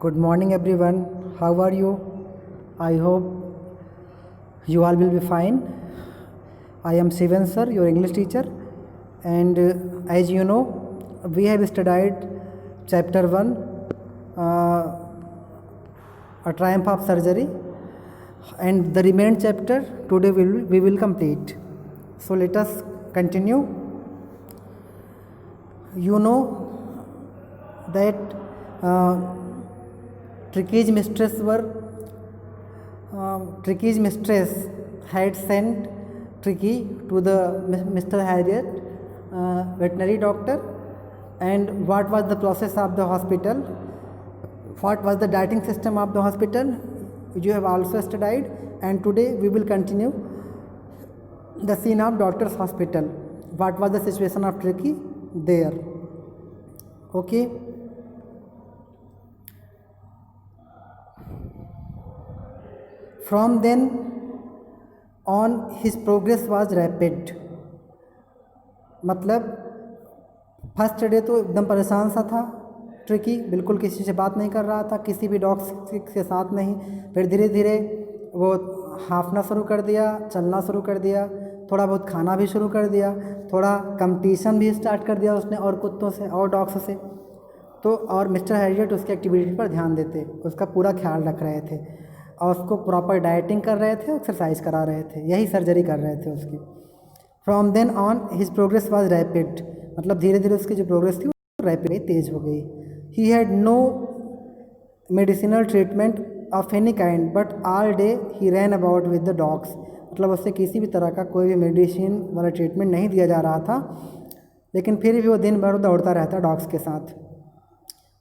Good morning, everyone. How are you? I hope you all will be fine. I am Shivan sir, your English teacher, and as you know, we have studied chapter 1, A Triumph of Surgery, and the remaining chapter today we will complete. So let us continue. You know that Tricky's mistress had sent Tricky to the Mr. Harriet veterinary doctor, and what was the process of the hospital, what was the dieting system of the hospital, you have also studied, and today we will continue the scene of doctor's hospital. What was the situation of Tricky there? Okay. From then on his progress was rapid. मतलब first day तो एकदम परेशान सा था tricky, बिल्कुल किसी से बात नहीं कर रहा था, किसी भी डॉग के साथ नहीं। फिर धीरे धीरे वो हाँफना शुरू कर दिया, चलना शुरू कर दिया, थोड़ा बहुत खाना भी शुरू कर दिया, थोड़ा कंपटीशन भी स्टार्ट कर दिया उसने और कुत्तों से और डॉग्स से। तो और मिस्टर हैरियट उसकी एक्टिविटी पर ध्यान देते, उसका पूरा ख्याल रख रहे थे और उसको प्रॉपर डाइटिंग कर रहे थे, एक्सरसाइज करा रहे थे, यही सर्जरी कर रहे थे उसकी। From then on his progress was rapid, मतलब धीरे धीरे उसकी जो प्रोग्रेस थी वो रैपिड तेज हो गई। He had no medicinal treatment of any kind but all day he ran about with the dogs, मतलब उससे किसी भी तरह का कोई भी मेडिसिन वाला ट्रीटमेंट नहीं दिया जा रहा था, लेकिन फिर भी वो दिन भर दौड़ता रहता डॉग्स के साथ।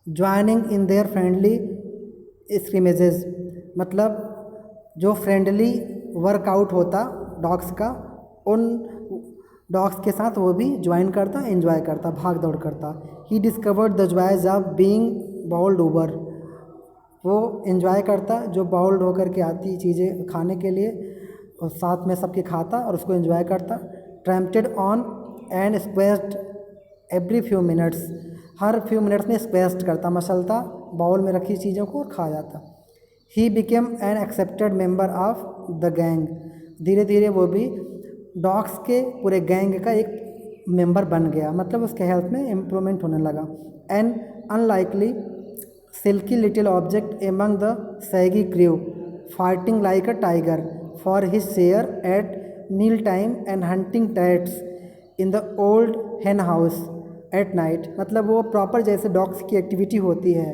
ज्वाइनिंग इन देयर फ्रेंडली स्क्रीमेजेस, मतलब जो फ्रेंडली वर्कआउट होता डॉग्स का, उन डॉग्स के साथ वो भी ज्वाइन करता, एंजॉय करता, भाग दौड़ करता। He discovered the joys of being bowled over, वो एंजॉय करता जो बाउल्ड होकर के आती चीज़ें खाने के लिए, और साथ में सबके खाता और उसको एंजॉय करता। Trampled on and squeezed every few minutes, हर फ्यू मिनट्स में स्क्वेस्ट करता, मसलता बाउल में रखी चीज़ों को और खा जाता। He became an accepted member of the gang, धीरे धीरे वो भी डॉग्स के पूरे गैंग का एक मेंबर बन गया, मतलब उसके हेल्थ में इम्प्रूवमेंट होने लगा। An unlikely silky little object among the saggy crew, fighting like a tiger for his share at meal time and hunting tats in the old hen house at night, मतलब वो proper जैसे dogs की activity होती है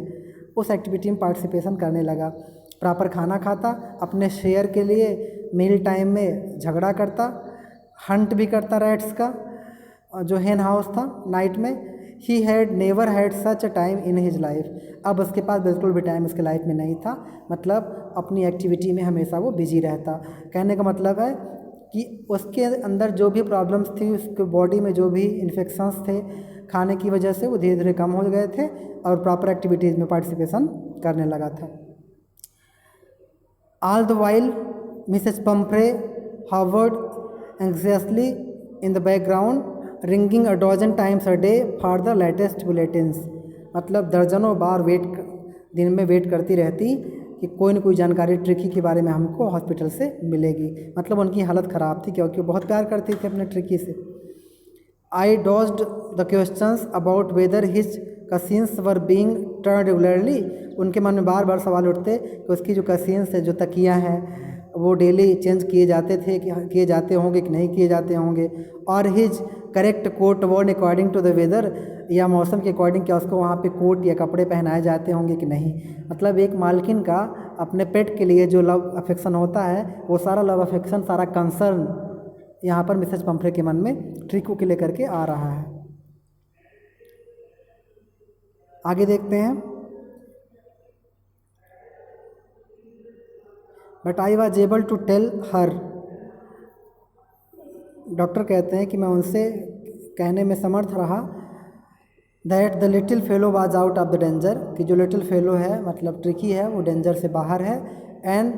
उस activity में participation करने लगा। प्रॉपर खाना खाता, अपने शेयर के लिए मील टाइम में झगड़ा करता, हंट भी करता रैट्स का, जो हेन हाउस था नाइट में। He had never had such a time in his life, अब उसके पास बिल्कुल भी टाइम उसके लाइफ में नहीं था, मतलब अपनी एक्टिविटी में हमेशा वो बिजी रहता। कहने का मतलब है कि उसके अंदर जो भी प्रॉब्लम्स थी, उसके बॉडी में जो भी इन्फेक्शंस थे खाने की वजह से, वो धीरे धीरे कम हो गए थे और प्रॉपर एक्टिविटीज़ में पार्टिसिपेशन करने लगा था। All the while Mrs Pumphrey hovered anxiously in the background ringing a dozen times a day for the latest bulletins, मतलब दर्जनों बार दिन में वेट करती रहती कि कोई न कोई जानकारी ट्रिकी के बारे में हमको हॉस्पिटल से मिलेगी। मतलब उनकी हालत ख़राब थी क्योंकि वो बहुत प्यार करती थी अपने ट्रिकी से। I dodged the questions about whether his cousins were being turn regularly, उनके मन में बार बार सवाल उठते कि उसकी जो कसिन्स है, जो तकिया हैं, वो डेली चेंज किए जाते थे कि किए जाते होंगे कि नहीं किए जाते होंगे। और his correct coat worn according to the weather, या मौसम के अकॉर्डिंग क्या उसको वहाँ पे कोट या कपड़े पहनाए जाते होंगे कि नहीं। मतलब एक मालकिन का अपने पेट के लिए जो लव अफेक्शन होता है, वो सारा लव अफेक्शन, सारा कंसर्न यहाँ पर मिसेज पम्फ्रे के मन में ट्रिको के लेकर के आ रहा है। आगे देखते हैं। But I was able to tell her, doctor कहते हैं कि मैं उनसे कहने में समर्थ रहा that the little fellow was out of the danger, कि जो लिटिल फेलो है मतलब ट्रिकी है वो डेंजर से बाहर है। एंड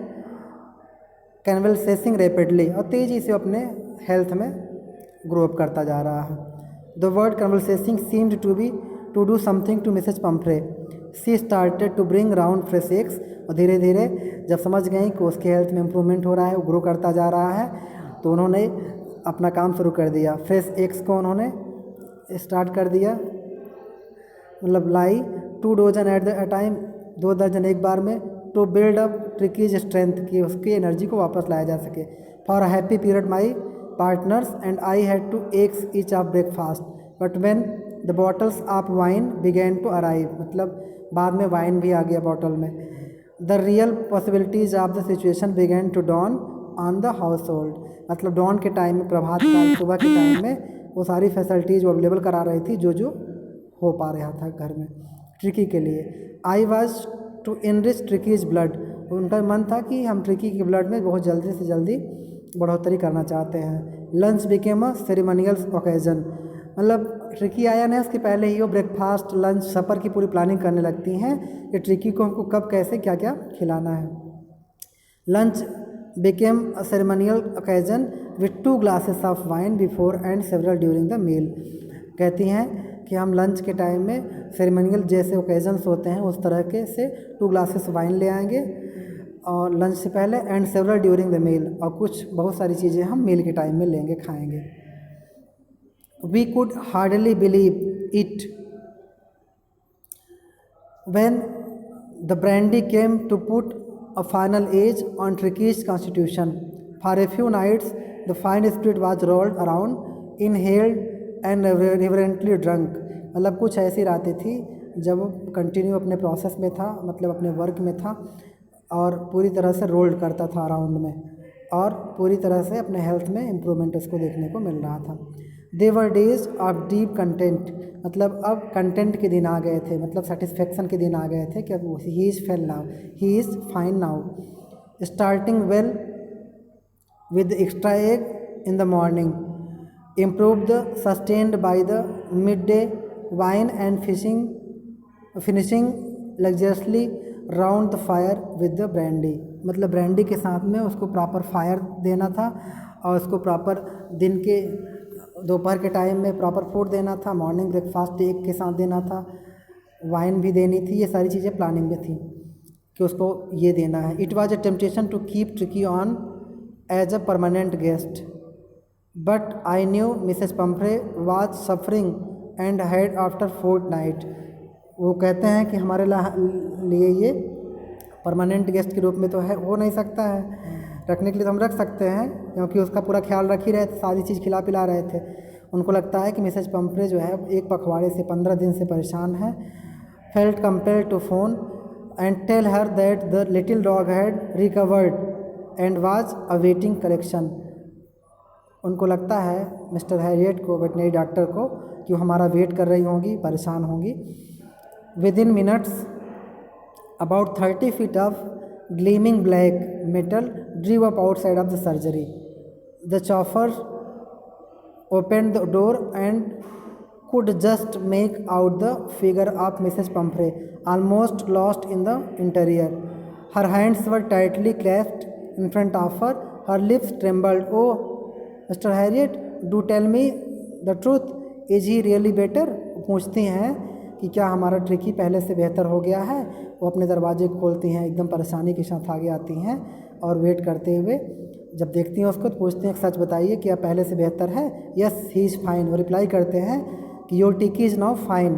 कन्वल्सेसिंग रैपिडली, और तेज़ी से अपने हेल्थ में ग्रो अप करता जा रहा है। The word convalescing seemed to do something to Mrs Pumphrey, she started to bring round fresh eggs, और धीरे धीरे जब समझ गई कि उसके हेल्थ में इम्प्रूवमेंट हो रहा है, वो ग्रो करता जा रहा है, तो उन्होंने अपना काम शुरू कर दिया। फ्रेश एग्स को उन्होंने स्टार्ट कर दिया, मतलब lie 2 dozen at the time, 2 दर्जन एक बार में, to build up Tricki's strength, की उसकी एनर्जी को वापस लाया जा सके। For a happy period my partners and I had two eggs each of breakfast, but when the bottles of wine began to arrive, मतलब बाद में वाइन भी आ गया बॉटल में। The real possibilities of the situation began to dawn on the house hold, मतलब don के time में, प्रभात काल सुबह के टाइम में वो सारी फैसिलिटीज़ वो अवेलेबल करा रही थी जो जो हो पा रहा था घर में ट्रिकी के लिए। I was to enrich Tricki's blood, उनका मन था कि हम ट्रिकी के ब्लड में बहुत जल्दी से जल्दी बढ़ोतरी करना चाहते हैं। Lunch became a ceremonial occasion, मतलब ट्रिकी आया नहीं उसके पहले ही वो ब्रेकफास्ट लंच सफ़र की पूरी प्लानिंग करने लगती हैं कि ट्रिकी को हमको कब कैसे क्या क्या खिलाना है। Lunch became a ceremonial occasion with 2 glasses of wine before and several during the meal, कहती हैं कि हम लंच के टाइम में सेरेमनियल जैसे ओकेजन्स होते हैं उस तरह के से 2 ग्लासेस वाइन ले आएंगे और लंच से पहले, and several during the meal, और कुछ बहुत सारी चीज़ें हम मील के टाइम में लेंगे खाएंगे। We could hardly believe it when the brandy came to put a final edge on Tricki's constitution. For a few nights the fine spirit was rolled around, inhaled and reverently drunk, मतलब कुछ ऐसी रातें थी जब वो continue अपने process में था, मतलब अपने वर्क में था और पूरी तरह से रोल्ड करता था अराउंड में, और पूरी तरह से अपने हेल्थ में इम्प्रूवमेंट उसको देखने को मिल रहा था। देवर डेज ऑफ डीप कंटेंट, मतलब अब कंटेंट के दिन आ गए थे, मतलब सेटिस्फेक्शन के दिन आ गए थे कि अब he is fail now, he is fine now, starting well with extra egg in the morning, improved sustained by the midday wine and finishing luxuriously round the fire with the brandy, मतलब brandy के साथ में उसको proper fire देना था और उसको proper दिन के दोपहर के टाइम में प्रॉपर फूड देना था, मॉर्निंग ब्रेकफास्ट एग के साथ देना था, वाइन भी देनी थी, ये सारी चीज़ें प्लानिंग में थी कि उसको ये देना है। It was a temptation to keep Tricki on as a permanent guest, but I knew Mrs Pumphrey was suffering and had after fortnight, वो कहते हैं कि हमारे लिए ये परमानेंट गेस्ट के रूप में तो है हो नहीं सकता है, रखने के लिए तो हम रख सकते हैं क्योंकि उसका पूरा ख्याल रख ही रहे थे, सारी चीज़ खिला पिला रहे थे। उनको लगता है कि मिसेस पम्फ्रे जो है एक पखवाड़े से 15 दिन से परेशान है। Felt compelled to phone and tell her that the little dog had recovered and was awaiting correction, उनको लगता है मिस्टर हैरियट को, वेटनरी डॉक्टर को, कि वो हमारा वेट कर रही होंगी, परेशान होंगी। Within minutes about 30 feet of gleaming black metal drew up outside of the surgery, the chauffeur open the door and could just make out the figure of Mrs. Pumphrey, almost lost in the interior. Her hands were tightly clasped in front of her. Her lips trembled. "Oh, Mr. Harriet, do tell me the truth. Is he really better?" पूछती हैं कि क्या हमारा tricky पहले से बेहतर हो गया है। वो अपने दरवाजे खोलती हैं, एकदम परेशानी के साथ आगे आती हैं और वेट करते हुए जब देखती हैं उसको तो पूछती हैं सच बताइए क्या पहले से बेहतर है। यस ही इज़ फाइन, वो रिप्लाई करते हैं कि your Tricki is now fine,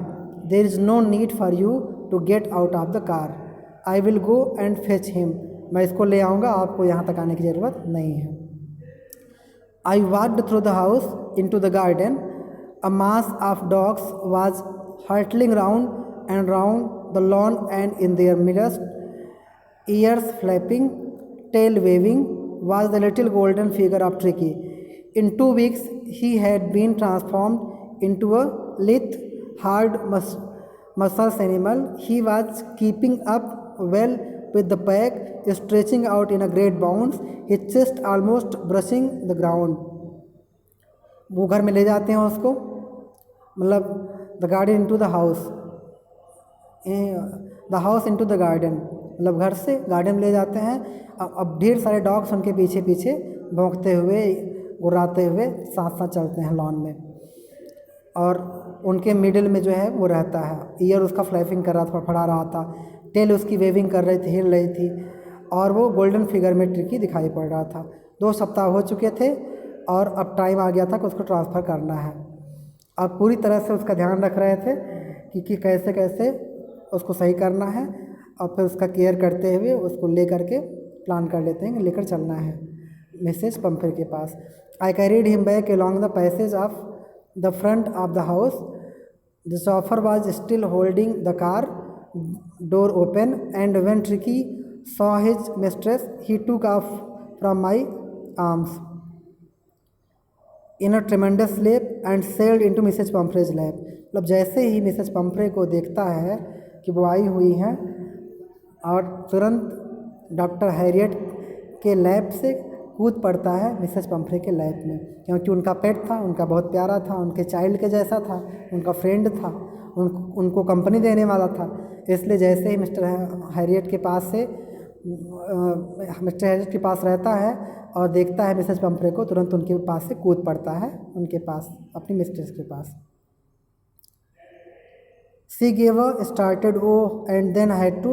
there is no need for you to get out of the car, I will go and fetch him, मैं इसको ले आऊँगा, आपको यहाँ तक आने की ज़रूरत नहीं है। I walked through the house into the garden, a mass of dogs was hurtling round and round the lawn and in their midst, ears flapping, tail waving, was the little golden figure of Tricky. In 2 weeks, he had been transformed into a lithe, hard, muscles animal. He was keeping up well with the pack, stretching out in a great bounce, his chest almost brushing the ground. वो घर में ले जाते हैं उसको, मतलब the garden into the house, the house into the garden, मतलब घर से गार्डन में ले जाते हैं। अब ढेर सारे डॉग्स उनके पीछे पीछे भौंकते हुए, गुर्राते हुए साथ साथ चलते हैं लॉन में। और उनके मिडिल में जो है वो रहता है। ईयर उसका फ्लैपिंग कर रहा था, फड़फड़ा रहा था। टेल उसकी वेविंग कर रही थी, हिल रही थी, और वो गोल्डन फिगर में ट्रिकी दिखाई पड़ रहा था। 2 सप्ताह हो चुके थे और अब टाइम आ गया था कि उसको ट्रांसफ़र करना है। अब पूरी तरह से उसका ध्यान रख रहे थे कि कैसे कैसे उसको सही करना है, और फिर उसका केयर करते हुए उसको ले करके प्लान कर लेते हैं कि लेकर चलना है मिसेस पम्फ्रे के पास। I carried him back along the passage of the front of the house. The chauffeur was still holding the car door open, and when Tricki saw his mistress he took off from my arms in a tremendous leap and sailed into Mrs Pumphrey's lap. मतलब जैसे ही Mrs Pomfrey को देखता है कि वो आई हुई हैं, और तुरंत डॉक्टर हैरियट के लैब से कूद पड़ता है मिसेज पम्फ्रे के लैब में, क्योंकि उनका पेट था, उनका बहुत प्यारा था, उनके चाइल्ड के जैसा था, उनका फ्रेंड था, उनको कंपनी देने वाला था। इसलिए जैसे ही मिस्टर हैरियट के पास रहता है और देखता है मिसेज पम्फ्रे को, तुरंत उनके पास से कूद पड़ता है उनके पास, अपनी मिस्ट्रेस के पास। She gave a startled oath and then had to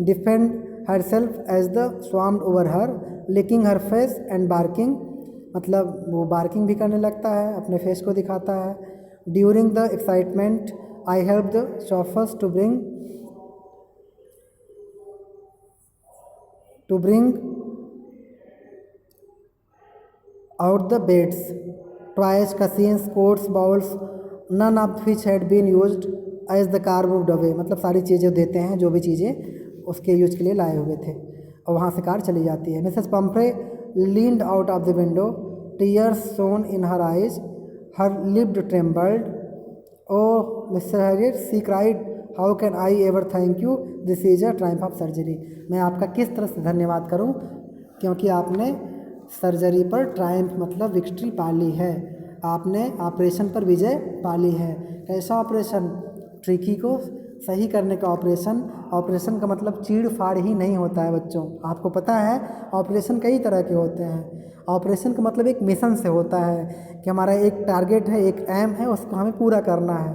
defend herself as the swarmed over her, licking her face and barking। मतलब वो बार्किंग भी करने लगता है, अपने फेस को दिखाता है। During the excitement I help the chauffeurs to bring out the beds, toys, cushions, coats, bowls, none of which had been used as the car moved away। मतलब सारी चीज़ें देते हैं, जो भी चीज़ें उसके यूज के लिए लाए हुए थे, और वहाँ से कार चली जाती है। Mrs Pomfrey leaned out of the window, tears shone in her eyes, her lip trembled। Oh, Mr. Harriet, she cried, how can I ever thank you? This is a triumph of surgery। मैं आपका किस तरह से धन्यवाद करूं, क्योंकि आपने surgery पर ट्रायम्फ मतलब विक्ट्री पाली है, आपने ऑपरेशन पर विजय पाली है। कैसा ऑपरेशन? ट्रिकी को सही करने का ऑपरेशन। ऑपरेशन का मतलब चीड़ फाड़ ही नहीं होता है बच्चों, आपको पता है ऑपरेशन कई तरह के होते हैं। ऑपरेशन का मतलब एक मिशन से होता है कि हमारा एक टारगेट है, एक एम है, उसको हमें पूरा करना है,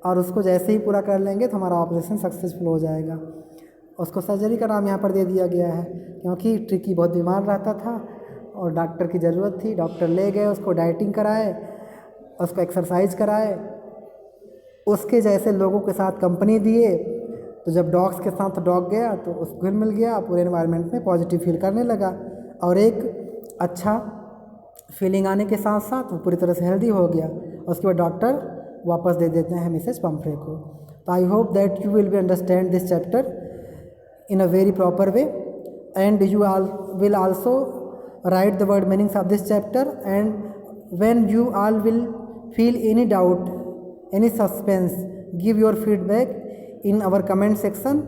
और उसको जैसे ही पूरा कर लेंगे तो हमारा ऑपरेशन सक्सेसफुल हो जाएगा। उसको सर्जरी का नाम यहाँ पर दे दिया गया है, क्योंकि ट्रिकी बहुत बीमार रहता था और डॉक्टर की ज़रूरत थी। डॉक्टर ले गए, उसको डाइटिंग कराए, उसको एक्सरसाइज कराए, उसके जैसे लोगों के साथ कंपनी दिए। तो जब डॉग्स के साथ डॉग गया तो उसको घुल मिल गया, पूरे एनवायरनमेंट में पॉजिटिव फील करने लगा, और एक अच्छा फीलिंग आने के साथ साथ वो पूरी तरह से हेल्दी हो गया। उसके बाद डॉक्टर वापस दे देते हैं मिसेस पम्फ्रे को। तो I hope that you will be understand this chapter in a very proper way, and you all will also write the word meanings of this chapter, and when you all will feel any doubt, any suspense, give your feedback in our comment section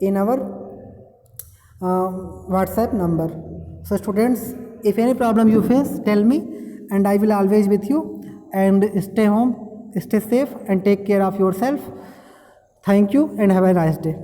in our WhatsApp number. So students, if any problem you face, tell me, and I will always with you, and stay home, stay safe, and take care of yourself. Thank you and have a nice day.